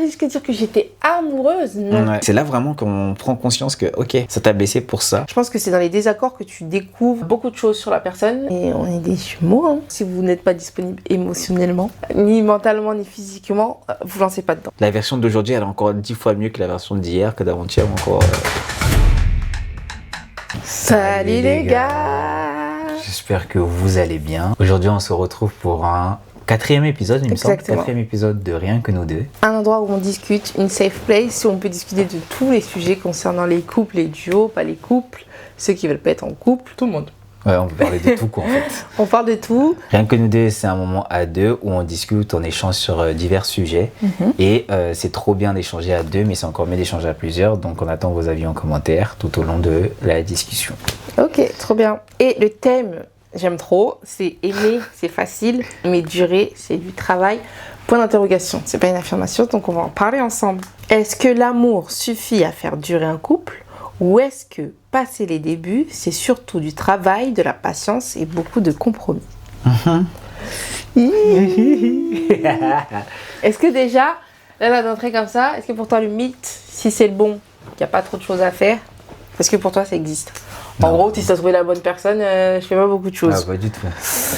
Jusqu'à dire que j'étais amoureuse, non. Ouais. C'est là vraiment qu'on prend conscience que, ok, ça t'a blessé pour ça. Je pense que c'est dans les désaccords que tu découvres beaucoup de choses sur la personne. Et on est des jumeaux, hein. Si vous n'êtes pas disponible émotionnellement, ni mentalement, ni physiquement, vous lancez pas dedans. La version d'aujourd'hui, elle est encore 10 fois mieux que la version d'hier, que d'avant-hier encore. Salut les gars. J'espère que vous allez bien. Aujourd'hui, on se retrouve pour un 4e épisode, il me semble. 4e épisode de Rien que nous deux. Un endroit où on discute, une safe place, où on peut discuter de tous les sujets concernant les couples, les duos, pas les couples, ceux qui veulent pas être en couple, tout le monde. Ouais, on peut parler de tout, quoi, en fait. On parle de tout. Rien que nous deux, c'est un moment à deux où on discute, on échange sur divers sujets. Et c'est trop bien d'échanger à deux, mais c'est encore mieux d'échanger à plusieurs. Donc, on attend vos avis en commentaire tout au long de la discussion. Ok, trop bien. Et le thème, j'aime trop, c'est aimer, c'est facile, mais durer, c'est du travail. Point d'interrogation, c'est pas une affirmation, donc on va en parler ensemble. Est-ce que l'amour suffit à faire durer un couple? Ou est-ce que passer les débuts, c'est surtout du travail, de la patience et beaucoup de compromis? Est-ce que déjà, là d'entrée comme ça, est-ce que pour toi le mythe, si c'est le bon, qu'il n'y a pas trop de choses à faire, est-ce que pour toi ça existe? En gros, si tu as trouvé la bonne personne, je fais pas beaucoup de choses. Ah, pas du tout.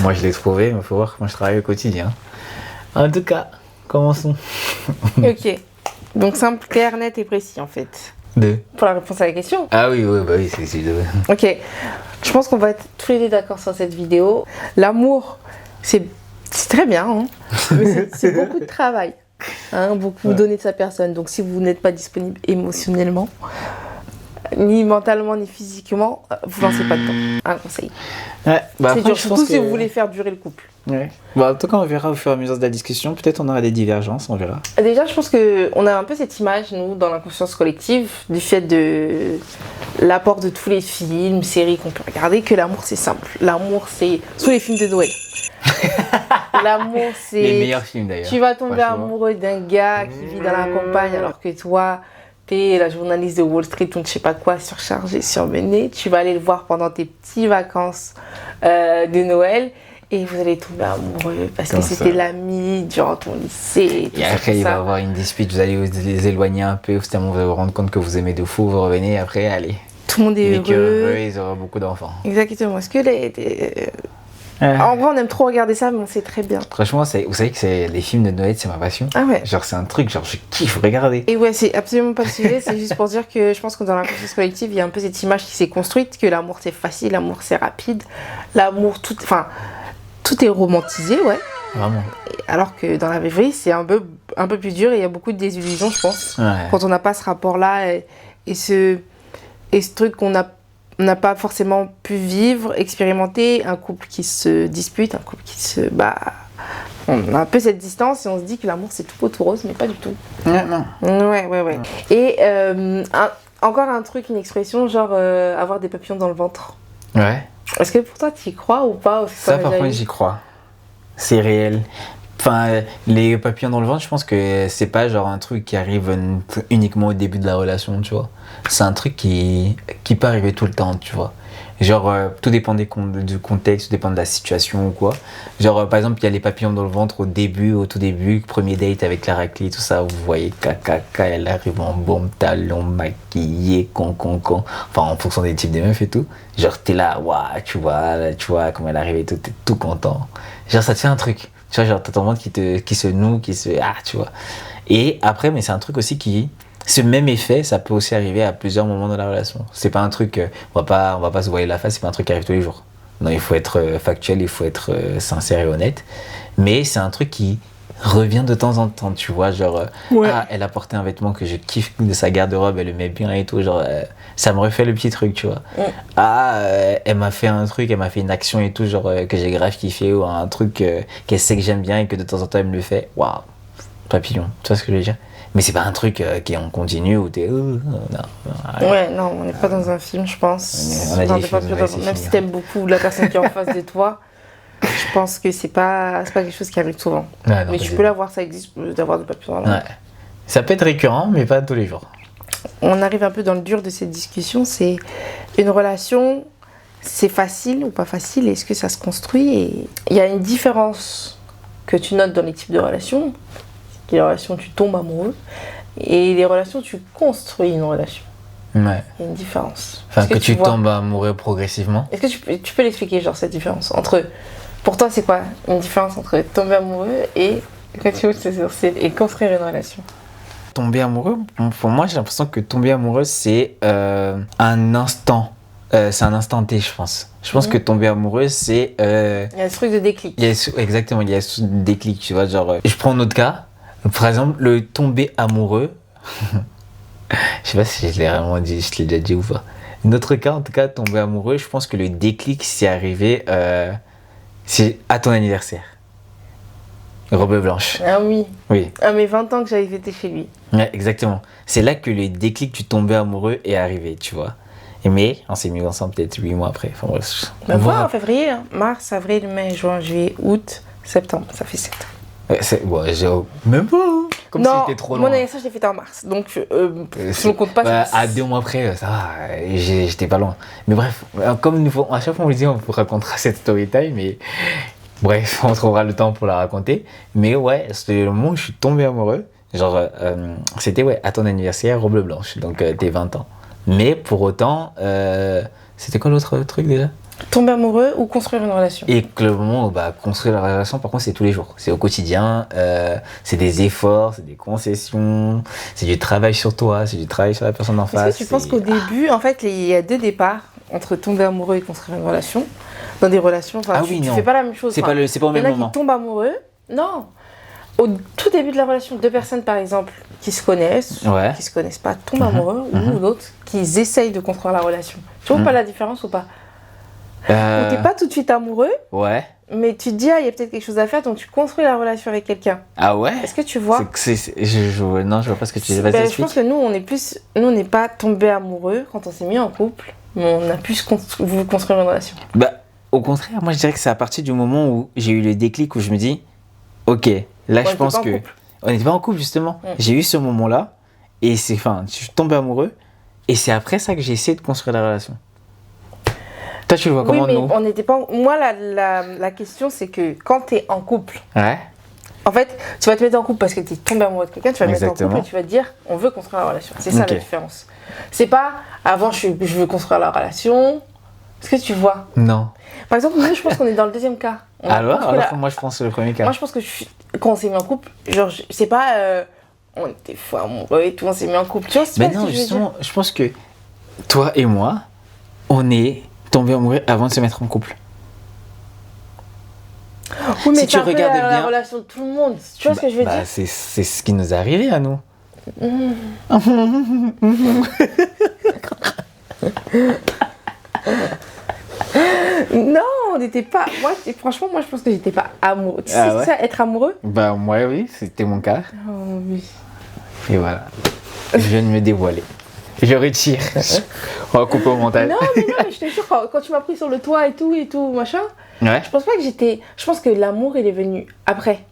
Moi, je l'ai trouvé, mais il faut voir comment je travaille au quotidien. En tout cas, commençons. Ok. Donc simple, clair, net et précis en fait. Pour la réponse à la question. Ah oui, bah oui, c'est deux. Ok. Je pense qu'on va être tous les deux d'accord sur cette vidéo. L'amour, c'est très bien, hein, mais c'est beaucoup de travail. Hein, beaucoup donner de sa personne. Donc si vous n'êtes pas disponible émotionnellement, ni mentalement, ni physiquement, vous lancez pas dedans. Un conseil. Ouais, bah c'est après, dur, surtout si vous voulez faire durer le couple. Ouais. Bah, en tout cas, on verra au fur et à mesure de la discussion. Peut-être on aura des divergences, on verra. Déjà, je pense qu'on a un peu cette image, nous, dans la conscience collective, du fait de l'apport de tous les films, séries qu'on peut regarder, que l'amour, c'est simple. L'amour, c'est... Sous les films de Noël. L'amour, c'est... Les meilleurs films, d'ailleurs. Tu vas tomber amoureux d'un gars qui vit dans la campagne, alors que toi... T'es la journaliste de Wall Street ou je sais pas quoi, surchargée, surmenée. Tu vas aller le voir pendant tes petites vacances de Noël et vous allez tomber amoureux parce que c'était l'ami durant ton lycée. Et après, il va y avoir une dispute, vous allez vous les éloigner un peu, finalement vous allez vous rendre compte que vous aimez de fou, vous revenez et après, allez. Tout le monde est heureux. Ils auront beaucoup d'enfants. Exactement. Est-ce que en vrai, on aime trop regarder ça, mais on sait très bien. Franchement, vous savez que les films de Noël, c'est ma passion. Ah ouais. Genre, c'est un truc, genre, je kiffe regarder. Et ouais, c'est absolument pas le sujet, c'est juste pour dire que je pense que dans la conscience collective, il y a un peu cette image qui s'est construite, que l'amour c'est facile, l'amour c'est rapide, l'amour, tout est romantisé, ouais. Vraiment. Alors que dans la vraie vie, c'est un peu plus dur et il y a beaucoup de désillusions, je pense. Ouais. Quand on n'a pas ce rapport-là et ce truc qu'on n'a pas forcément pu vivre, expérimenter, un couple qui se dispute, un couple qui se bat. On a un peu cette distance et on se dit que l'amour c'est tout beau tout rose, mais pas du tout. Non. Ouais. Et encore un truc, une expression, genre avoir des papillons dans le ventre. Ouais. Est-ce que pour toi tu y crois ou pas? Ça par contre j'y crois. C'est réel. Enfin, les papillons dans le ventre, je pense que c'est pas genre un truc qui arrive uniquement au début de la relation, tu vois. C'est un truc qui peut arriver tout le temps, tu vois. Genre, tout dépend du contexte, tout dépend de la situation ou quoi. Genre, par exemple, il y a les papillons dans le ventre au tout début, premier date avec la raclée, tout ça, vous voyez, elle arrive en bon talon, maquillée, Enfin, en fonction des types des meufs et tout. Genre, t'es là, waouh, tu vois, comme elle arrive et tout, t'es tout content. Genre, ça te fait un truc. Tu vois, genre, t'as ton ventre qui se noue, tu vois. Et après, mais c'est un truc aussi ce même effet, ça peut aussi arriver à plusieurs moments dans la relation. C'est pas un truc, on va pas se voiler la face, c'est pas un truc qui arrive tous les jours. Non, il faut être factuel, il faut être sincère et honnête. Mais c'est un truc qui revient de temps en temps, tu vois, genre, elle a porté un vêtement que je kiffe de sa garde-robe, elle le met bien et tout, genre, ça me refait le petit truc, tu vois. Elle m'a fait un truc, elle m'a fait une action et tout, genre, que j'ai grave kiffé, ou un truc qu'elle sait que j'aime bien et que de temps en temps elle me le fait. Waouh, papillon, tu vois ce que je veux dire? Mais c'est pas un truc qui est en continu où t'es. Non. Ouais, non, on n'est pas dans un film, je pense. Même si t'aimes beaucoup la personne qui est en face de toi, je pense que c'est pas quelque chose qui arrive souvent. Ouais, non, mais tu peux l'avoir, ça existe d'avoir des papillons. Ouais. Ça peut être récurrent, mais pas tous les jours. On arrive un peu dans le dur de cette discussion, c'est une relation, c'est facile ou pas facile, est-ce que ça se construit? Et il y a une différence que tu notes dans les types de relations. Les relations, tu tombes amoureux. Et les relations, tu construis une relation. Ouais. Il y a une différence. Enfin, Est-ce que tu vois- tombes amoureux progressivement. Est-ce que tu peux l'expliquer, genre, cette différence entre... Pour toi, c'est quoi une différence entre tomber amoureux et continuer et construire une relation? Tomber amoureux, pour moi, j'ai l'impression que tomber amoureux, c'est un instant. C'est un instant T, je pense. Je pense que tomber amoureux, c'est... Il y a ce truc de déclic. Exactement, il y a ce déclic, tu vois. Genre, je prends un autre cas. Par exemple, le tomber amoureux. Je sais pas si je l'ai vraiment dit, je l'ai déjà dit ou pas. Notre cas, en tout cas, tomber amoureux, je pense que le déclic, c'est arrivé c'est à ton anniversaire. Robe blanche. Ah oui. Oui. À mes 20 ans que j'avais fêté chez lui. Ouais, exactement. C'est là que le déclic du tomber amoureux est arrivé, tu vois. Mais on s'est mis ensemble peut-être 8 mois après. Enfin, bref. Ben voilà, en février, hein. Mars, avril, mai, juin, juillet, août, septembre. Ça fait 7 ans. Bon, même pas. Hein. Comme si non, c'était trop mon loin. anniversaire, je l'ai fêté en mars. Donc, je ne compte pas. Bah, à 2 mois après, ça va, j'étais pas loin. Mais bref, comme à chaque fois on le dit, on vous racontera cette story time. Mais bref, on trouvera le temps pour la raconter. Mais ouais, c'était le moment où je suis tombé amoureux. Genre, c'était à ton anniversaire, robe blanche. Donc, tes 20 ans. Mais pour autant, c'était quoi l'autre truc déjà? Tomber amoureux ou construire une relation. Et que le moment où construire la relation, par contre, c'est tous les jours. C'est au quotidien, c'est des efforts, c'est des concessions, c'est du travail sur toi, c'est du travail sur la personne en face. Est-ce que tu penses qu'au début, en fait, il y a 2 départs entre tomber amoureux et construire une relation? Dans des relations, tu fais pas la même chose. C'est pas au même moment. Il y en a qui tombent amoureux. Non. Au tout début de la relation, 2 personnes, par exemple, qui se connaissent, qui se connaissent pas, tombent amoureux, ou d'autres qui essayent de construire la relation. Tu vois pas la différence ou pas? Ou t'es pas tout de suite amoureux, mais tu te dis, il y a peut-être quelque chose à faire, donc tu construis la relation avec quelqu'un. Ah ouais? Est-ce que tu vois? Non, je vois pas ce que tu dis. Je pense que nous, on n'est pas tombés amoureux quand on s'est mis en couple, mais on a plus voulu construire une relation. Bah, au contraire, moi je dirais que c'est à partir du moment où j'ai eu le déclic où je me dis, ok, là je pense que... On n'était pas en couple justement. J'ai eu ce moment-là, et je suis tombé amoureux, et c'est après ça que j'ai essayé de construire la relation. Toi, tu le vois comment? Oui, mais on n'était pas... Moi, la question, c'est que quand tu es en couple, en fait, tu vas te mettre en couple parce que tu es tombé amoureux de quelqu'un, tu vas te mettre en couple et tu vas te dire, on veut construire la relation. C'est ça la différence. C'est pas, avant, je veux construire la relation. Est-ce que tu vois? Non. Par exemple, nous, je pense qu'on est dans le deuxième cas. Alors moi, je pense que le premier cas. Moi, je pense que quand on s'est mis en couple, genre, c'est pas... on était fou amoureux et tout, on s'est mis en couple. Tu vois, mais non, justement, je pense que toi et moi, on est tombés amoureux avant de se mettre en couple. Oui, mais si tu regardes bien, la relation de tout le monde. Tu vois ce que je veux dire? C'est ce qui nous est arrivé à nous. Non, on n'était pas... Franchement, moi, je pense que j'étais pas amoureux. Tu sais, c'est ça, être amoureux? Bah, moi, oui, c'était mon cas. Oh, oui. Et voilà. Je viens de me dévoiler. Je retire. On va couper au montage. Non, mais je te jure, quand tu m'as pris sur le toit et tout, machin, je pense pas que j'étais... Je pense que l'amour, il est venu après.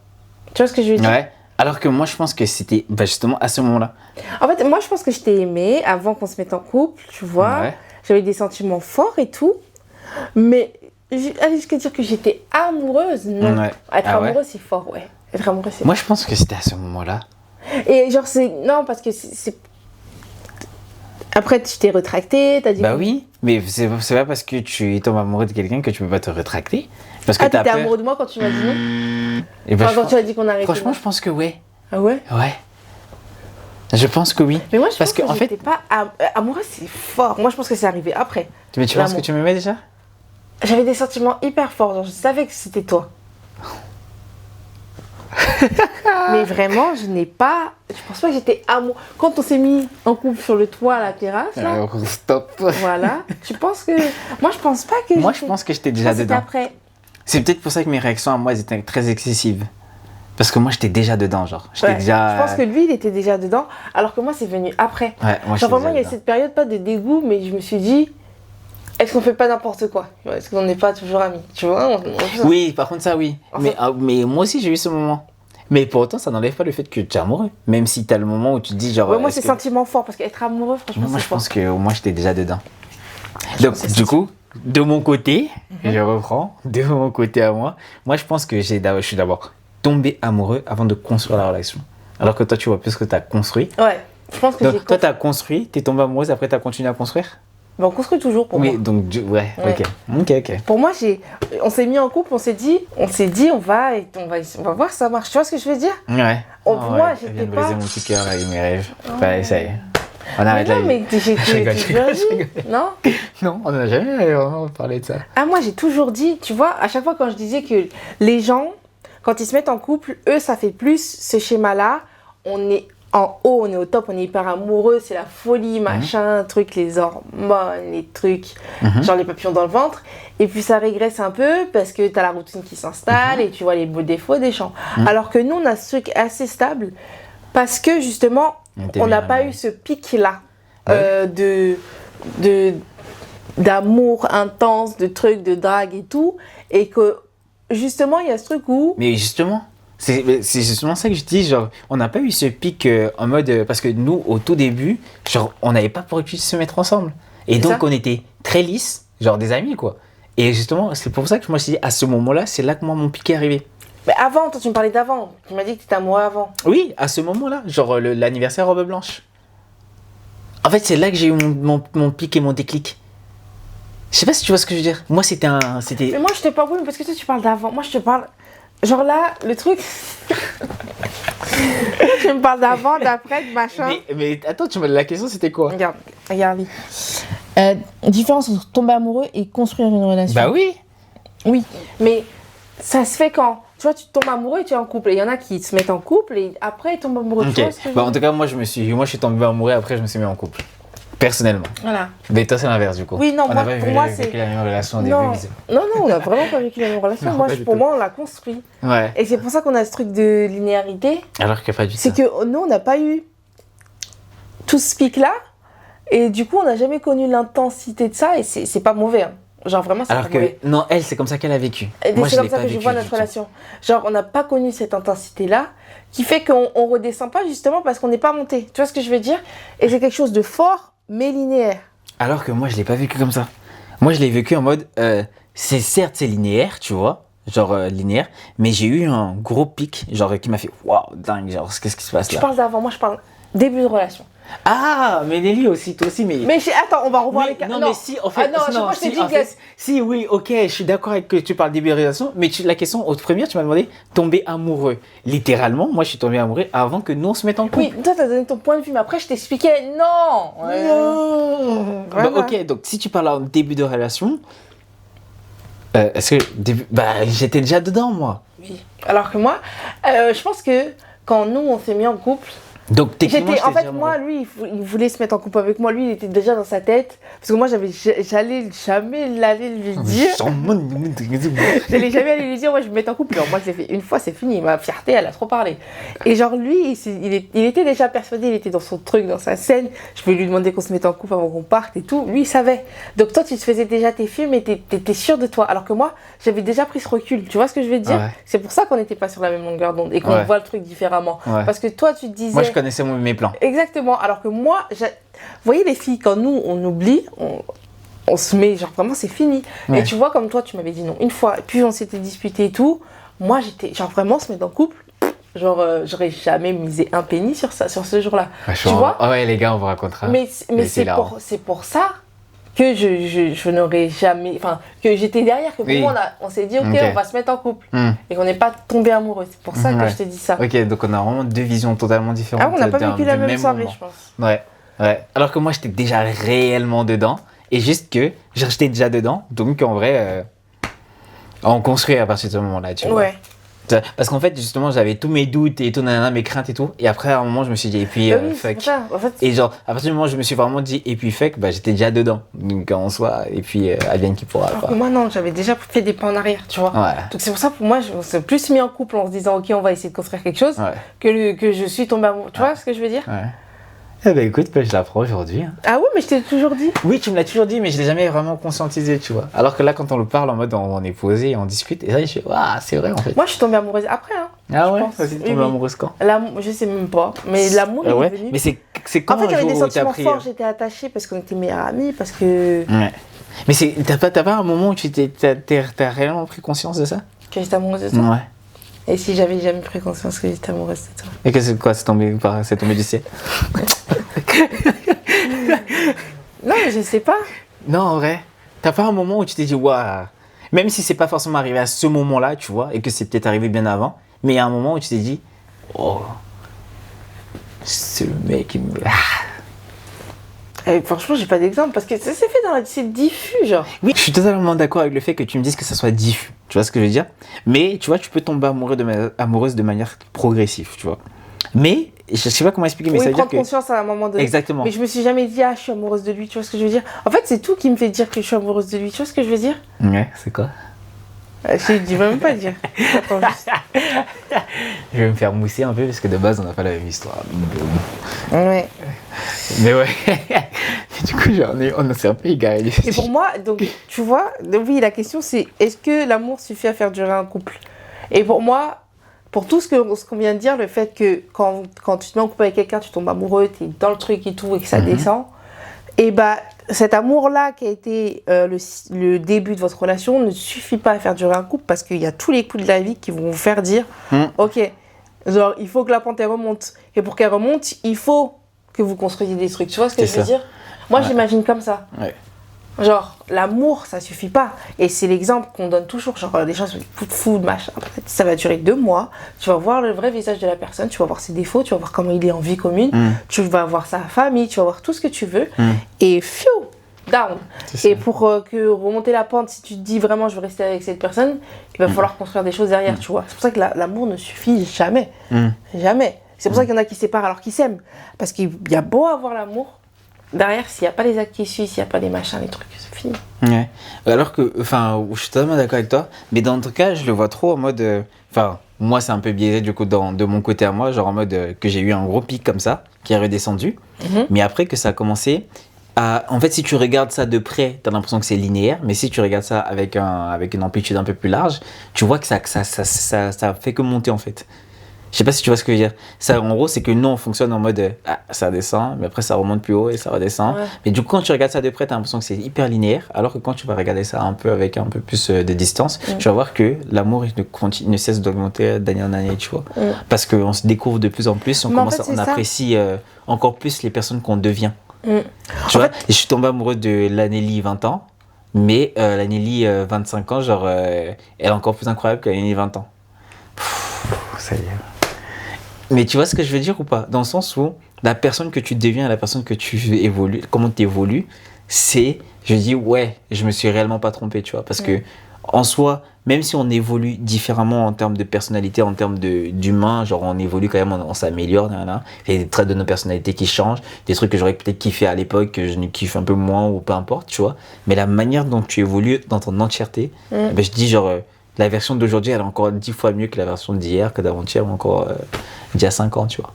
Tu vois ce que je veux dire? Ouais. Alors que moi, je pense que c'était justement à ce moment-là. En fait, moi, je pense que je t'ai aimé avant qu'on se mette en couple, tu vois. Ouais. J'avais des sentiments forts et tout. Mais aller jusqu'à dire que j'étais amoureuse, non. Ouais. Être amoureuse, c'est fort, ouais. Être amoureuse, c'est fort. Moi, je pense que c'était à ce moment-là. Et genre, c'est... Non, parce que c'est... Après, tu t'es retracté, t'as dit... Bah oui, mais c'est pas parce que tu tombes amoureux de quelqu'un que tu peux pas te rétracter. Parce que t'étais amoureux de moi quand tu m'as dit non? Et bah, quand tu as dit qu'on arrêtait. Franchement, je pense que ouais. Ah ouais? Ouais. Je pense que oui. Mais moi, je pense que j'étais pas... Amoureuse, c'est fort. Moi, je pense que c'est arrivé après. Mais tu penses que tu m'aimais déjà? J'avais des sentiments hyper forts. Genre, je savais que c'était toi. Mais vraiment, je n'ai pas... Je pense pas que j'étais amoureux. Quand on s'est mis en couple sur le toit à la terrasse, là... Alors, stop. Voilà. Tu penses que... Moi, je pense pas que... Moi, je pense que j'étais déjà dedans. Après. C'est peut-être pour ça que mes réactions à moi elles étaient très excessives. Parce que moi, j'étais déjà dedans, genre. J'étais déjà... Je pense que lui, il était déjà dedans, alors que moi, c'est venu après. Ouais, moi, genre, vraiment, il y a eu cette période, pas de dégoût, mais je me suis dit... Est-ce qu'on fait pas n'importe quoi? Est-ce qu'on n'est pas toujours amis? Tu vois? Oui, par contre, ça, oui. Mais moi aussi, j'ai eu ce moment. Mais pour autant, ça n'enlève pas le fait que tu es amoureux. Même si tu as le moment où tu te dis genre... Ouais, moi, c'est sentiment fort, parce qu'être amoureux, franchement, moi, je pense que moi, j'étais déjà dedans. Donc, du coup, de mon côté, je reprends, de mon côté à moi, je pense que je suis d'abord tombé amoureux avant de construire la relation. Alors que toi, tu vois plus que t'as construit. Ouais, je pense que Donc, j'ai toi, t'as construit, t'es tombée amoureuse, après t'as continué à construire. Mais on construit toujours pour moi. Oui, donc, ouais, Ouais. ok. Pour moi, on s'est mis en couple, on s'est dit, on va voir si ça marche. Tu vois ce que je veux dire? Ouais. Pour moi, elle j'étais vient de pas. briser mon petit cœur avec mes rêves. Ouais, ça y est. On arrête là. Non, mais j'ai Je rigole, je rigole, je rigole. Non? Non, on n'a jamais vraiment parlé de ça. Ah, moi, j'ai toujours dit, tu vois, à chaque fois quand je disais que les gens, quand ils se mettent en couple, eux, ça fait plus ce schéma-là. On est en haut, on est au top, on est hyper amoureux, c'est la folie, machin, truc, les hormones, les trucs, genre les papillons dans le ventre. Et puis ça régresse un peu parce que t'as la routine qui s'installe et tu vois les beaux défauts des gens. Alors que nous, on a ce truc assez stable parce que justement, on n'a pas eu ce pic-là d'amour intense, de trucs, de drague et tout. Et que justement, il y a ce truc où... Mais justement, c'est justement ça que je dis, genre, on n'a pas eu ce pic en mode... parce que nous, au tout début, genre, on n'avait pas pour but de se mettre ensemble. Et donc, on était très lisses, genre des amis, quoi. Et justement, c'est pour ça que je me suis dit, à ce moment-là, c'est là que moi, mon pic est arrivé. Mais avant, toi, tu me parlais d'avant. Tu m'as dit que tu étais amoureux avant. Oui, à ce moment-là, genre l'anniversaire robe blanche. En fait, c'est là que j'ai eu mon pic et mon déclic. Je sais pas si tu vois ce que je veux dire. Moi, c'était Mais moi, je te parle, oui, mais parce que toi, tu parles d'avant. Moi, je te parle. Genre là, le truc. Tu me parles d'avant, d'après, de machin. Mais attends, la question, c'était quoi? Regarde. Différence entre tomber amoureux et construire une relation. Bah oui. Oui, mais ça se fait quand? Tu vois, tu tombes amoureux et tu es en couple. Et il y en a qui se mettent en couple et après ils tombent amoureux. Ok. Tu vois ce que je veux Bah, en dire? tout cas, moi, je suis tombé amoureux après, je me suis mis en couple. Personnellement. Voilà. Mais toi, c'est l'inverse, du coup. Oui, non, on moi, n'a pas pour moi, vécu c'est. la même relation au Non. début. non, on n'a vraiment pas vécu la même relation. Non, Moi, pas du pour tout. moi, on l'a construit. Ouais. Et c'est pour ça qu'on a ce truc de linéarité. Alors que pas du tout. C'est que nous, on n'a pas eu tout ce pic-là. Et du coup, on n'a jamais connu l'intensité de ça. Et c'est pas mauvais. Hein. Genre, vraiment, c'est Alors pas que, mauvais. non, elle, c'est comme ça qu'elle a vécu. Et Moi, c'est je comme l'ai ça pas que je vécu vois du notre tout. relation. Genre, on n'a pas connu cette intensité-là, qui fait qu'on on redescend pas justement parce qu'on n'est pas monté. Tu vois ce que je veux dire? Et c'est quelque chose de fort, mais linéaire. Alors que moi, je l'ai pas vécu comme ça. Moi, je l'ai vécu en mode, c'est linéaire, tu vois, genre linéaire, mais j'ai eu un gros pic, genre qui m'a fait, waouh, dingue, genre, qu'est-ce qui se passe Tu là? parles d'avant, moi je parle début de relation. Ah, mais Nelly aussi, toi aussi, mais. Mais attends, on va revoir Oui, les cas. non, mais si, en fait, Ah non, je crois que je t'ai dit en que- fait, si, oui, ok, je suis d'accord avec que tu parles de libération, mais la question, au première, tu m'as demandé tomber amoureux. Littéralement, moi, je suis tombé amoureux avant que nous, on se mette en couple. Oui, toi t'as donné ton point de vue, mais après je t'expliquais non. Non. Voilà. Bah, ok, donc si tu parles en début de relation, est-ce que j'étais déjà dedans, moi. Oui. Alors que moi, je pense que quand nous on s'est mis en couple, Donc techniquement, en fait, déjà moi, amoureux. lui, il voulait se mettre en couple avec moi. Lui, il était déjà dans sa tête. Parce que moi, j'allais jamais l'aller lui dire. J'allais jamais aller lui dire, ouais, je vais me mettre en couple. Alors, moi, je l'ai fait une fois, c'est fini. Ma fierté, elle a trop parlé. Et genre, lui, il était déjà persuadé, il était dans son truc, dans sa scène. Je vais lui demander qu'on se mette en couple avant qu'on parte et tout. Lui, il savait. Donc, toi, tu te faisais déjà tes films et t'étais sûr de toi. Alors que moi, j'avais déjà pris ce recul. Tu vois ce que je veux dire? Ouais. C'est pour ça qu'on n'était pas sur la même longueur d'onde et qu'on Ouais. voit le truc différemment. Ouais. Parce que toi, tu te disais. Moi, je connaissais mes plans. Exactement. Alors que moi, vous voyez les filles, quand nous, on oublie, on se met, genre vraiment, c'est fini. Ouais. Et tu vois, comme toi, tu m'avais dit non une fois, et puis on s'était disputé et tout. Moi, j'étais, genre vraiment, se mettre en couple, genre, j'aurais jamais misé un penny sur ça, sur ce jour-là. Tu vois? Ah ouais, les gars, on vous racontera. Mais c'est c'est là, c'est pour ça que je n'aurais jamais, enfin, que j'étais derrière, que pour Oui. moi, on s'est dit, ok, Ok. on va se mettre en couple. Hmm. Et qu'on n'est pas tombé amoureux. C'est pour ça que Ouais. je te dis ça. Ok, donc on a vraiment deux visions totalement différentes. Ah, on n'a pas vécu la du même soirée, moment. je pense. Ouais, ouais. Alors que moi, j'étais déjà réellement dedans. Et juste que j'étais déjà dedans. Donc, en vrai, on construit à partir de ce moment-là, tu vois. Ouais. Parce qu'en fait, justement, j'avais tous mes doutes et tout, nanana, mes craintes et tout. Et après, à un moment, je me suis dit, et puis, Bah oui, c'est fuck. pour ça. En fait, Et genre, à partir du moment où je me suis vraiment dit, et puis fuck, bah, j'étais déjà dedans. Donc, en soi, et puis, advienne qui pourra. alors Quoi. que moi, non, j'avais déjà fait des pas en arrière, tu vois. Ouais. Donc c'est pour ça, pour moi, on s'est plus mis en couple en se disant, ok, on va essayer de construire quelque chose, Ouais. que je suis tombée amoureux. Tu vois ce que je veux dire? Ouais. Eh ben écoute, je l'apprends aujourd'hui. Hein. Ah ouais, mais je t'ai toujours dit. Oui, tu me l'as toujours dit, mais je l'ai jamais vraiment conscientisé, tu vois. Alors que là, quand on le parle en mode on est posé, on discute, et là, je fais, waouh, c'est vrai en fait. Moi, je suis tombée amoureuse après, hein. Ah ouais, pense. vas-y, t'es Oui, tombée oui. amoureuse quand? L'amour, je sais même pas, mais l'amour il Ouais, est venu. mais c'est quand En fait, il y un avait des jour où t'as sentiments pris... forts, j'étais attachée parce qu'on était meilleurs amis, parce que Ouais. Mais t'as pas un moment où t'as réellement pris conscience de ça? j'étais amoureuse de toi. Ouais. Et si j'avais jamais pris conscience que j'étais amoureuse de toi? Et que c'est quoi? C'est tombé du ciel? Non, mais je sais pas. Non, en vrai. T'as pas un moment où tu t'es dit, waouh, même si c'est pas forcément arrivé à ce moment-là, tu vois, et que c'est peut-être arrivé bien avant, mais il y a un moment où tu t'es dit, oh, ce mec, il me. Franchement, j'ai pas d'exemple parce que ça s'est fait c'est diffus, genre. Oui, je suis totalement d'accord avec le fait que tu me dises que ça soit diffus. Tu vois ce que je veux dire? Mais tu vois, tu peux tomber amoureuse de manière progressive, tu vois. Mais, je sais pas comment expliquer, mais ça veut dire prendre que. conscience à un moment donné. Exactement. Mais je me suis jamais dit, je suis amoureuse de lui, tu vois ce que je veux dire? En fait, c'est tout qui me fait dire que je suis amoureuse de lui, tu vois ce que je veux dire? Ouais, c'est quoi? Je vais même pas dire. Attends, juste. Je vais me faire mousser un peu parce que de base, on n'a pas la même histoire. Ouais. Mais ouais. Du coup, on s'est un peu égaré. Et pour moi, donc, tu vois, oui, la question c'est est-ce que l'amour suffit à faire durer un couple? Et pour moi, pour tout ce qu'on vient de dire, le fait que quand tu te mets en couple avec quelqu'un, tu tombes amoureux, tu es dans le truc et tout, et que ça descend, et bah, cet amour-là qui a été le début de votre relation ne suffit pas à faire durer un couple parce qu'il y a tous les coups de la vie qui vont vous faire dire ok, genre, il faut que la pente elle remonte. Et pour qu'elle remonte, il faut que vous construisiez des trucs. Tu vois ce que je veux dire? Moi, j'imagine comme ça. Ouais. Genre, l'amour, ça suffit pas. Et c'est l'exemple qu'on donne toujours. Genre, les gens se disent coup de foudre, machin. Ça va durer 2 mois. Tu vas voir le vrai visage de la personne. Tu vas voir ses défauts. Tu vas voir comment il est en vie commune. Tu vas voir sa famille. Tu vas voir tout ce que tu veux. Et fiou, down. Et pour que remonter la pente, si tu te dis vraiment je veux rester avec cette personne, il va falloir construire des choses derrière, tu vois. C'est pour ça que l'amour ne suffit jamais. Jamais. C'est pour ça qu'il y en a qui se séparent alors qu'ils s'aiment. Parce qu'il y a beau avoir l'amour, derrière, s'il n'y a pas les actes qui suivent, s'il n'y a pas les machins, les trucs, c'est fini. Ouais. Alors que, enfin, je suis totalement d'accord avec toi, mais dans ton cas, je le vois trop en mode. Enfin, moi, c'est un peu biaisé du coup de mon côté à moi, genre en mode que j'ai eu un gros pic comme ça, qui est redescendu, mais après que ça a commencé. En fait, si tu regardes ça de près, t'as l'impression que c'est linéaire, mais si tu regardes ça avec une amplitude un peu plus large, tu vois que ça fait que monter en fait. Je sais pas si tu vois ce que je veux dire. Ça, en gros, c'est que nous, on fonctionne en mode ça descend, mais après ça remonte plus haut et ça redescend. Ouais. Mais du coup, quand tu regardes ça de près, t'as l'impression que c'est hyper linéaire, alors que quand tu vas regarder ça un peu avec un peu plus de distance, tu vas voir que l'amour ne cesse d'augmenter d'année en année, tu vois. Parce qu'on se découvre de plus en plus, on apprécie encore plus les personnes qu'on devient. Tu vois, et je suis tombé amoureux de l'Anélie 20 ans, mais l'Anélie 25 ans, genre, elle est encore plus incroyable que l'Anélie 20 ans. Ça y est. Mais tu vois ce que je veux dire ou pas? Dans le sens où la personne que tu deviens, la personne que tu évolues, comment tu évolues, c'est, je dis, ouais, je me suis réellement pas trompé, tu vois. Parce que, en soi, même si on évolue différemment en termes de personnalité, en termes d'humain, genre on évolue quand même, on s'améliore, il y a des traits de nos personnalités qui changent, des trucs que j'aurais peut-être kiffé à l'époque, que je ne kiffe un peu moins ou peu importe, tu vois. Mais la manière dont tu évolues dans ton entièreté, ben, je dis genre, la version d'aujourd'hui, elle est encore 10 fois mieux que la version d'hier, que d'avant-hier, ou encore d'il y a 5 ans, tu vois.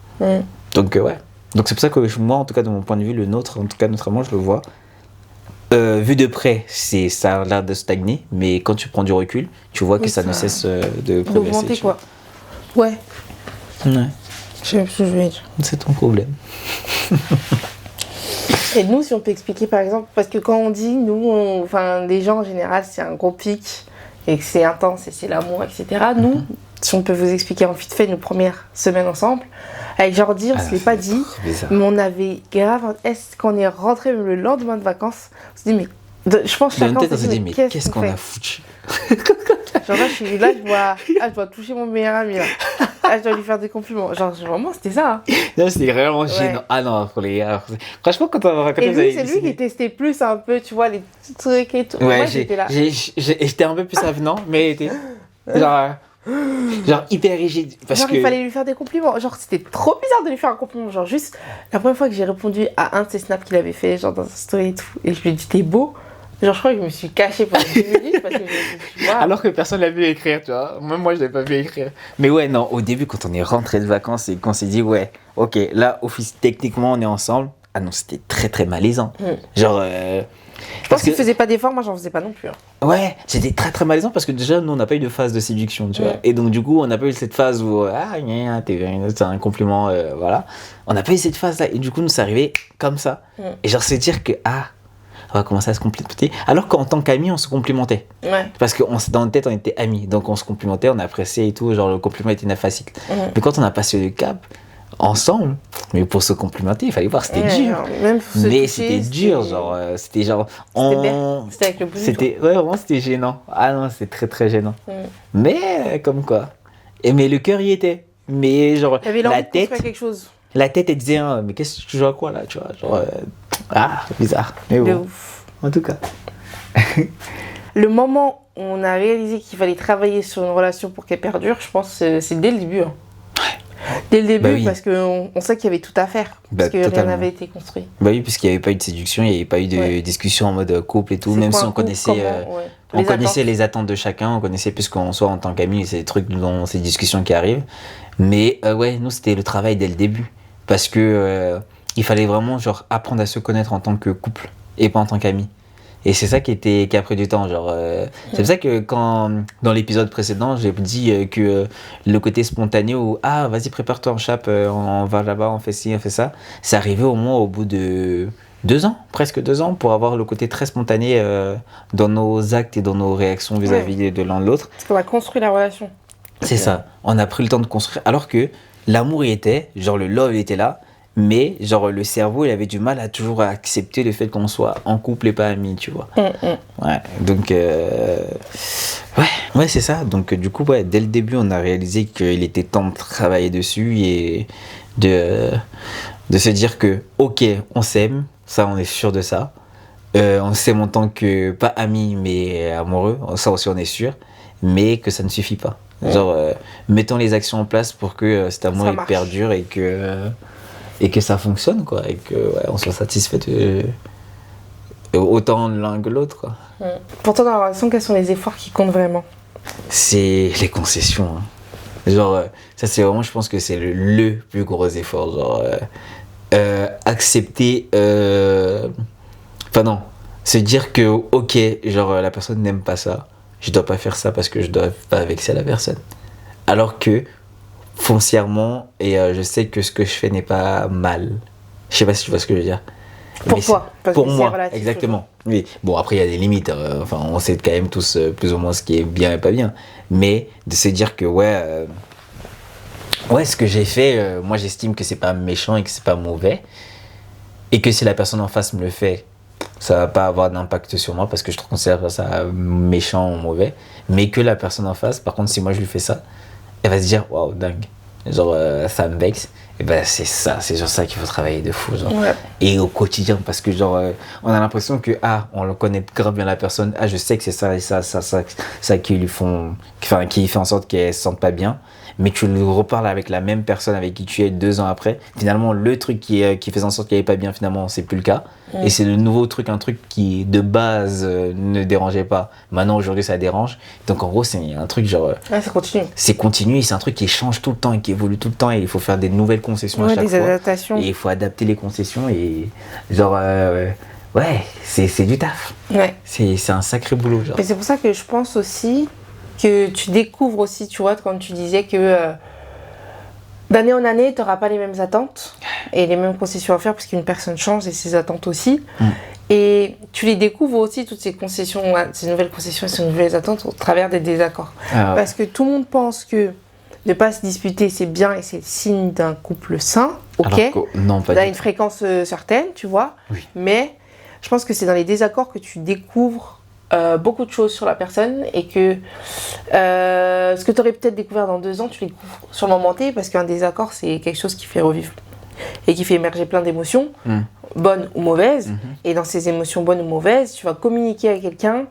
Donc, ouais. Donc, c'est pour ça que moi, en tout cas, de mon point de vue, le nôtre, en tout cas, notre amour, je le vois. Vu de près, ça a l'air de stagner, mais quand tu prends du recul, tu vois que ça ne cesse de progresser. D'augmenter, quoi. Ouais. Ouais. Je sais pas ce que je veux dire. C'est ton problème. Et nous, si on peut expliquer, par exemple, parce que quand on dit, nous, enfin, les gens, en général, c'est un gros pic, et que c'est intense, et c'est l'amour, etc. Nous, si on peut vous expliquer en vite fait nos premières semaines ensemble, avec Jordi, on ne se l'est pas dit, mais on avait grave, est-ce qu'on est rentré le lendemain de vacances, on s'est dit, mais je pense que chacun s'est dit, mais qu'est-ce qu'on a foutu? Genre là, je dois toucher mon meilleur ami là. Je dois lui faire des compliments. Genre vraiment, c'était ça. Hein. Non, c'était vraiment gênant. Ah non, pour les gars. Franchement, quand on va raconter, et lui, c'est lui qui testait plus un peu, tu vois, les petits trucs et tout. Ouais, moi, j'étais là. J'étais un peu plus avenant, mais genre hyper rigide. Parce genre, il fallait lui faire des compliments. Genre, c'était trop bizarre de lui faire un compliment. Genre, juste la première fois que j'ai répondu à un de ses snaps qu'il avait fait, genre dans sa story et tout, et je lui ai dit, t'es beau. Genre, je crois que je me suis cachée pendant 10 minutes parce que je me suis dit, wow. Alors que personne l'a vu écrire, tu vois. Même moi, je l'avais pas vu écrire. Mais ouais, non, au début, quand on est rentré de vacances et qu'on s'est dit, ouais, ok, là, techniquement, on est ensemble. Ah non, c'était très, très malaisant. Genre. Je pense qu'il faisait pas d'efforts, moi, j'en faisais pas non plus. Hein. Ouais, c'était très, très malaisant parce que déjà, nous, on n'a pas eu de phase de séduction, tu vois. Et donc, du coup, on n'a pas eu cette phase où, c'est un compliment, voilà. On n'a pas eu cette phase-là. Et du coup, nous, c'est arrivé comme ça. Et genre, c'est dire que, on va commencer à se complimenter. Alors qu'en tant qu'amis, on se complimentait. Ouais. Parce que dans notre tête, on était amis. Donc on se complimentait, on appréciait et tout. Genre le compliment était facile. Mais quand on a passé le cap ensemble, mais pour se complimenter, il fallait voir, c'était dur. Genre, même pour se Mais toucher, c'était dur, genre, c'était genre. C'était avec le bout du doigt. C'était, ouais, vraiment, c'était gênant. Ah non, c'est très très gênant. Mais comme quoi. Mais le cœur y était. Mais genre, Il y avait l'envie de construire quelque chose. la tête, elle disait, hein, mais qu'est-ce que tu joues à quoi là, tu vois, genre, bizarre. Mais De bon, ouf. en tout cas. Le moment où on a réalisé qu'il fallait travailler sur une relation pour qu'elle perdure, je pense que c'est dès le début. Hein. Dès le début, Bah oui. parce qu'on sait qu'il y avait tout à faire. Bah, Parce que rien totalement. n'avait été construit. Bah oui, puisqu'il n'y avait pas eu de séduction, il n'y avait pas eu de Ouais. discussion en mode couple et tout, C'est même quoi si un on couple, connaissait. comment, ouais. On Les connaissait attentes. les attentes de chacun, on connaissait plus qu'on soit en tant qu'amis, c'est des trucs dans ces discussions qui arrivent. Mais ouais, nous c'était le travail dès le début. Parce que il fallait vraiment genre apprendre à se connaître en tant que couple et pas en tant qu'amis. Et c'est ça qui a pris du temps. Genre, c'est pour ça que quand, dans l'épisode précédent, j'ai dit que le côté spontané où ah, vas-y, prépare-toi en chape, on va là-bas, on fait ci, on fait ça, c'est arrivé au moins au bout de 2 ans, presque 2 ans, pour avoir le côté très spontané dans nos actes et dans nos réactions vis-à-vis de l'un de l'autre. Parce qu'on a construit la relation. C'est ça. On a pris le temps de construire. Alors que l'amour y était, genre le love il était là, mais genre le cerveau il avait du mal à toujours accepter le fait qu'on soit en couple et pas amis, tu vois. Ouais. Donc ouais c'est ça. Donc du coup ouais, dès le début on a réalisé qu'il était temps de travailler dessus et de se dire que ok on s'aime, ça on est sûr de ça. On s'aime en tant que pas amis mais amoureux, ça aussi on est sûr, mais que ça ne suffit pas. Genre, mettons les actions en place pour que cet amour Ça il marche. perdure et que ça fonctionne, quoi. Et que ouais, on soit satisfait autant l'un que l'autre, quoi. Pour toi, dans la relation, quels sont les efforts qui comptent vraiment? C'est les concessions. Hein. Genre, ça c'est vraiment, je pense que c'est le plus gros effort. Genre, accepter. Enfin, non. Se dire que, ok, genre, la personne n'aime pas ça. Je dois pas faire ça parce que je dois pas vexer la personne. Alors que, foncièrement, et je sais que ce que je fais n'est pas mal. Je sais pas si tu vois ce que je veux dire. Pour Mais toi, parce pour que c'est moi, relatif, exactement. Oui. Bon, après, il y a des limites. Enfin, on sait quand même tous plus ou moins ce qui est bien et pas bien. Mais de se dire que, ouais, ce que j'ai fait, moi, j'estime que c'est pas méchant et que c'est pas mauvais. Et que si la personne en face me le fait, ça va pas avoir d'impact sur moi parce que je considère pas ça méchant ou mauvais. Mais que la personne en face, par contre, si moi je lui fais ça, elle va se dire waouh, dingue. Genre, ça me vexe. Et ben, c'est sur ça qu'il faut travailler de fou. Genre. Ouais. Et au quotidien, parce que, genre, on a l'impression que, on le connaît grave bien la personne. Je sais que c'est ça et ça qui lui font. Enfin, qui fait en sorte qu'elle se sente pas bien. Mais tu le reparles avec la même personne avec qui tu es 2 ans après. Finalement, le truc qui faisait en sorte qu'elle n'est pas bien, finalement, c'est plus le cas. Et c'est le nouveau truc, un truc qui, de base, ne dérangeait pas. Maintenant, aujourd'hui, ça dérange. Donc, en gros, c'est un truc genre. Ouais, ça continue. C'est continu et c'est un truc qui change tout le temps et qui évolue tout le temps. Et il faut faire des nouvelles concessions à Ouais, chaque des fois. adaptations. Et il faut adapter les concessions et genre ouais, c'est du taf. Ouais. C'est un sacré boulot genre. Et c'est pour ça que je pense aussi que tu découvres aussi, tu vois, quand tu disais que d'année en année, tu n'auras pas les mêmes attentes et les mêmes concessions à faire parce qu'une personne change et ses attentes aussi. Et tu les découvres aussi, toutes ces concessions, ces nouvelles concessions et ces nouvelles attentes au travers des désaccords. Ah ouais. Parce que tout le monde pense que ne pas se disputer, c'est bien et c'est le signe d'un couple sain, ok, Alors que, non, pas à du une tout. fréquence certaine, tu vois. Oui. Mais je pense que c'est dans les désaccords que tu découvres beaucoup de choses sur la personne et que ce que tu aurais peut-être découvert dans 2 ans, tu le découvres sur le moment T parce qu'un désaccord, c'est quelque chose qui fait revivre et qui fait émerger plein d'émotions, bonnes ou mauvaises. Et dans ces émotions bonnes ou mauvaises, tu vas communiquer à quelqu'un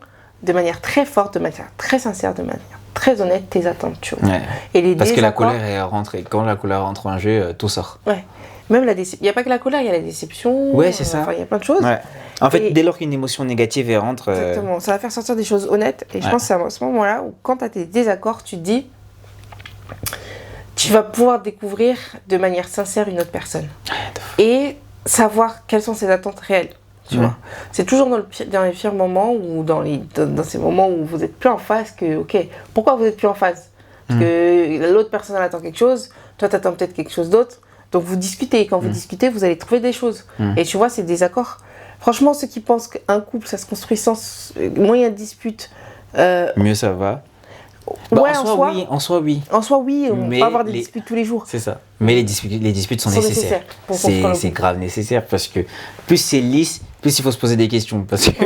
de manière très forte, de manière très sincère, de manière très honnête, tes attentes, tu vois. Ouais. Et les Parce que la désaccords- colère est rentrée. Quand la colère rentre en jeu, tout sort. Ouais. Même il n'y a pas que la colère, il y a la déception. Ouais, c'est ça. Enfin, il y a plein de choses. Ouais. En fait, Et- dès lors qu'une émotion négative elle rentre. Exactement. Ça va faire sortir des choses honnêtes. Et je Ouais. pense que c'est à ce moment-là où, quand tu as tes désaccords, tu te dis, tu vas pouvoir découvrir de manière sincère une autre personne. Et savoir quelles sont ses attentes réelles. Tu vois. C'est toujours dans les pires moments ou dans ces moments où vous êtes plus en phase que, ok, pourquoi vous êtes plus en phase? Parce que l'autre personne elle attend quelque chose, toi tu attends peut-être quelque chose d'autre. Donc vous discutez, et quand vous discutez, vous allez trouver des choses. Et tu vois, ces désaccords, Franchement, ceux qui pensent qu'un couple, ça se construit sans moyen de dispute. Mieux ça va. Ouais, En soi, oui. En soi, oui, on Mais va avoir des disputes tous les jours. C'est ça. Mais les disputes sont nécessaires. C'est grave nécessaire parce que plus c'est lisse, plus il faut se poser des questions. Parce que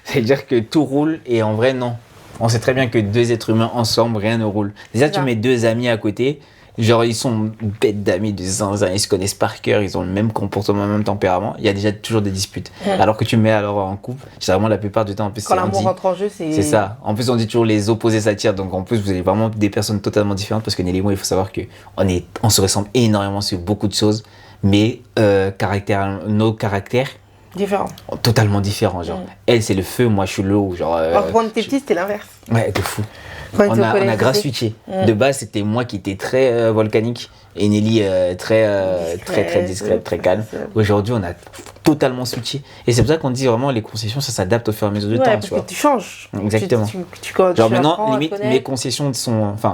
c'est-à-dire que tout roule et en vrai, non. On sait très bien que deux êtres humains ensemble, rien ne roule. Déjà, tu mets deux amis à côté, genre ils sont bêtes d'amis de zinzin, ils se connaissent par cœur, ils ont le même comportement, le même tempérament. Il y a déjà toujours des disputes. Alors que tu mets alors en couple, généralement la plupart du temps, en plus, quand l'amour rentre en jeu, c'est ça. En plus, on dit toujours les opposés s'attirent, donc en plus, vous avez vraiment des personnes totalement différentes parce que Nelly et moi, il faut savoir que on se ressemble énormément sur beaucoup de choses, mais nos caractères différents. Totalement différents. Genre, elle, c'est le feu, moi, je suis l'eau. Genre, quand on était petit, c'était l'inverse. Ouais, de fou. On a grave switché. De base, c'était moi qui étais très volcanique et Nelly très discrète, très calme. Aujourd'hui, on a totalement switché. Et c'est pour ça qu'on dit vraiment les concessions, ça s'adapte au fur et à mesure du temps. Parce que tu changes. Exactement. Genre maintenant, limite, mes concessions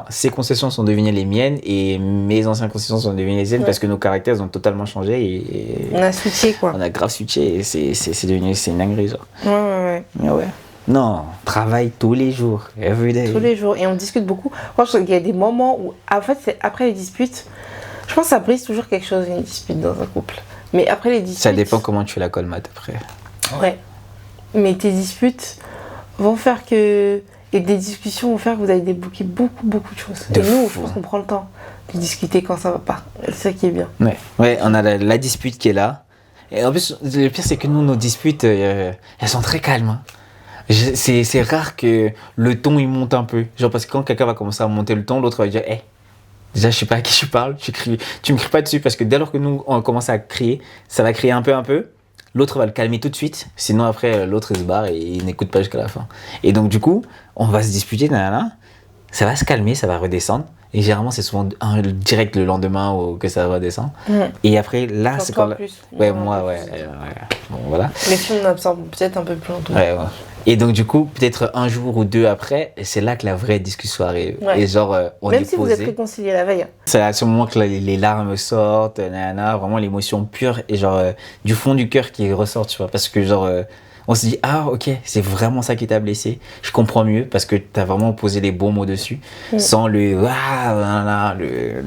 ces concessions sont devenues les miennes et mes anciennes concessions sont devenues les siennes parce que nos caractères ont totalement changé. Et on a switché, quoi. On a grave switché et c'est une dinguerie, genre. Ouais. Mais ouais. Non, travaille tous les jours, everyday. Tous les jours, et on discute beaucoup. Franchement, il y a des moments où, en fait, après les disputes, je pense que ça brise toujours quelque chose, une dispute dans un couple. Mais après les disputes... Ça dépend comment tu la colmates après. Ouais. Mais tes disputes vont faire que... Et des discussions vont faire que vous allez débloquer beaucoup de choses. Et nous, je pense qu'on prend le temps de discuter quand ça va pas. C'est ça qui est bien. Ouais, on a la dispute qui est là. Et en plus, le pire, c'est que nous, nos disputes, elles sont très calmes. Hein. C'est rare que le ton il monte un peu. Genre parce que quand quelqu'un va commencer à monter le ton, l'autre va dire hey, déjà je sais pas à qui tu parles, tu me cries pas dessus parce que dès lors que nous on commence à crier, ça va crier un peu. L'autre va le calmer tout de suite, sinon après l'autre il se barre et il n'écoute pas jusqu'à la fin. Et donc du coup, on va se disputer, ça va se calmer, ça va redescendre. Et généralement, c'est souvent direct le lendemain ou que ça redescend. Et après, là, c'est quand... Ouais. Bon, voilà. Les films absorbent peut-être un peu plus longtemps. Ouais. Et donc, du coup, peut-être un jour ou deux après, c'est là que la vraie discussion arrive. Et genre, on même est si posé. Vous êtes réconciliés la veille. C'est à ce moment que les larmes sortent, vraiment l'émotion pure et genre du fond du cœur qui ressort, tu vois. Parce que genre... on se dit, ah ok, c'est vraiment ça qui t'a blessé. Je comprends mieux parce que t'as vraiment posé les bons mots dessus, sans le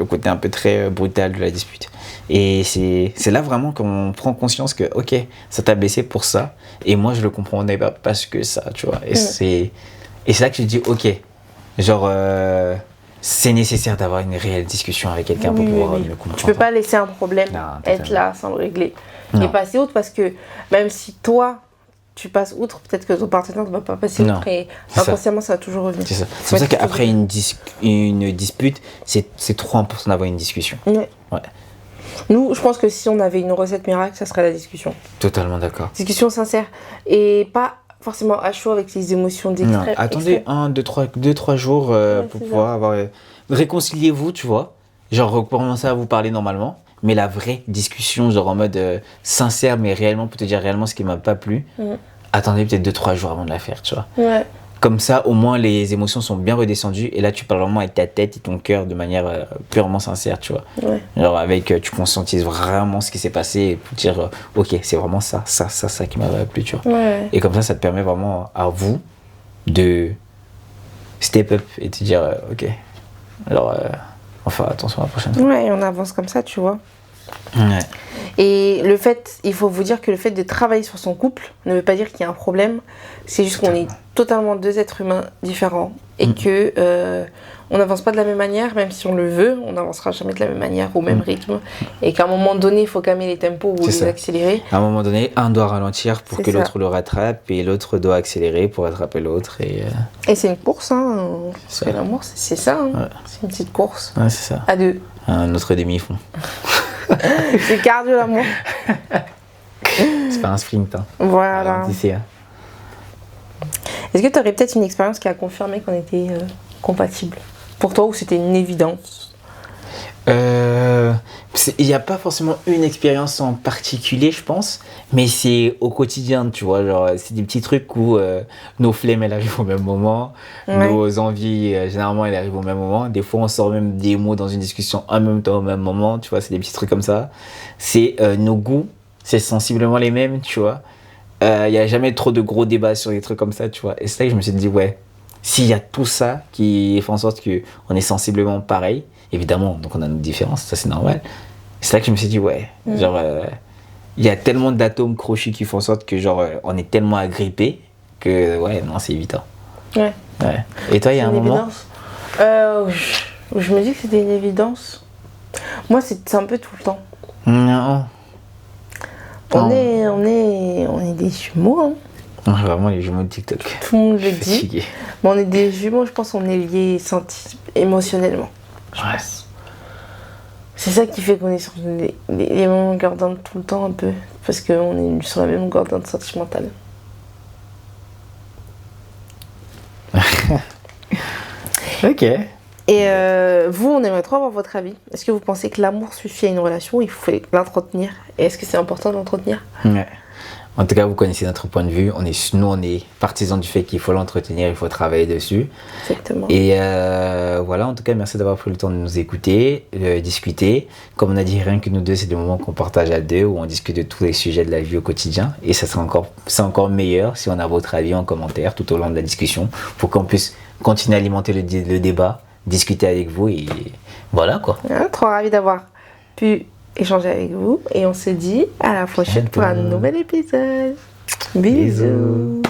côté un peu très brutal de la dispute. Et c'est là vraiment qu'on prend conscience que, ok, ça t'a blessé pour ça, et moi je le comprenais pas parce que ça, tu vois. Et c'est là que je dis, ok, genre, c'est nécessaire d'avoir une réelle discussion avec quelqu'un pour pouvoir le comprendre. Tu peux pas laisser un problème être là sans le régler. Et passer outre parce que même si toi, tu passes outre, peut-être que ton partenaire ne va pas passer outre et inconsciemment ça va toujours revenir. C'est ça. C'est pour ça qu'après une dispute, c'est trop important d'avoir une discussion. Ouais. Nous, je pense que si on avait une recette miracle, ça serait la discussion. Totalement d'accord. Discussion sincère et pas forcément à chaud avec les émotions d'extrême. Attendez 2-3 jours pour pouvoir avoir... Réconciliez-vous, tu vois. Genre recommencer à vous parler normalement. Mais la vraie discussion, genre en mode sincère, mais réellement, pour te dire réellement ce qui m'a pas plu, attendez peut-être 2-3 jours avant de la faire, tu vois. Ouais. Comme ça, au moins, les émotions sont bien redescendues. Et là, tu parles vraiment avec ta tête et ton cœur de manière purement sincère, tu vois. Ouais. Genre tu conscientises vraiment ce qui s'est passé pour dire, ok, c'est vraiment ça qui m'a plu, tu vois. Ouais. Et comme ça te permet vraiment à vous de step up et te dire, ok, alors... Enfin, attention à la prochaine fois. Ouais, on avance comme ça, tu vois. Ouais. Et il faut vous dire que le fait de travailler sur son couple ne veut pas dire qu'il y a un problème. C'est juste qu'on est totalement deux êtres humains différents et que on n'avance pas de la même manière, même si on le veut, on n'avancera jamais de la même manière, au même rythme. Et qu'à un moment donné, il faut calmer les tempos ou les accélérer. À un moment donné, un doit ralentir pour que l'autre le rattrape et l'autre doit accélérer pour rattraper l'autre. Et c'est une course, hein. Parce que l'amour, c'est ça. Hein. Ouais. C'est une petite course. Ouais, c'est ça. À deux. Un autre demi-fond. C'est cardio l'amour. C'est pas un sprint. Hein. Voilà. D'ici, hein. Est-ce que tu aurais peut-être une expérience qui a confirmé qu'on était compatibles pour toi ou c'était une évidence? Il n'y a pas forcément une expérience en particulier, je pense, mais c'est au quotidien, tu vois. Genre, c'est des petits trucs où nos flemmes, elles arrivent au même moment, nos envies, généralement, elles arrivent au même moment. Des fois, on sort même des mots dans une discussion en même temps, au même moment, tu vois. C'est des petits trucs comme ça. C'est nos goûts, c'est sensiblement les mêmes, tu vois. il n'y a jamais trop de gros débats sur des trucs comme ça, tu vois. Et c'est là que je me suis dit, ouais, s'il y a tout ça qui fait en sorte qu'on est sensiblement pareil, évidemment, donc on a nos différences, ça c'est normal. C'est là que je me suis dit, ouais, genre, il y a tellement d'atomes crochus qui font en sorte que, genre, on est tellement agrippés que, ouais, non, c'est évident. Ouais. Ouais. Et toi, il y a un moment je me dis que c'était une évidence. Moi, c'est un peu tout le temps. Non. On est des jumeaux, hein. Vraiment, les jumeaux de TikTok. Tout le monde le dit. Fatigué. Mais on est des jumeaux, je pense qu'on est liés émotionnellement. Ouais. C'est ça qui fait qu'on est sur les mêmes longueurs d'onde tout le temps, un peu. Parce qu'on est sur la même longueur d'onde sentimentale. Ok. Et vous, on aimerait trop avoir votre avis. Est-ce que vous pensez que l'amour suffit à une relation? Il faut l'entretenir. Et est-ce que c'est important de l'entretenir? Ouais. En tout cas, vous connaissez notre point de vue. Nous, on est partisans du fait qu'il faut l'entretenir, il faut travailler dessus. Exactement. Et voilà, en tout cas, merci d'avoir pris le temps de nous écouter, de discuter. Comme on a dit, rien que nous deux, c'est des moments qu'on partage à deux, où on discute de tous les sujets de la vie au quotidien. Et ça sera c'est encore meilleur si on a votre avis en commentaire tout au long de la discussion, pour qu'on puisse continuer à alimenter le débat, discuter avec vous et voilà quoi. Trop ravi d'avoir pu échanger avec vous et on se dit à la prochaine pour un nouvel épisode. Bisous.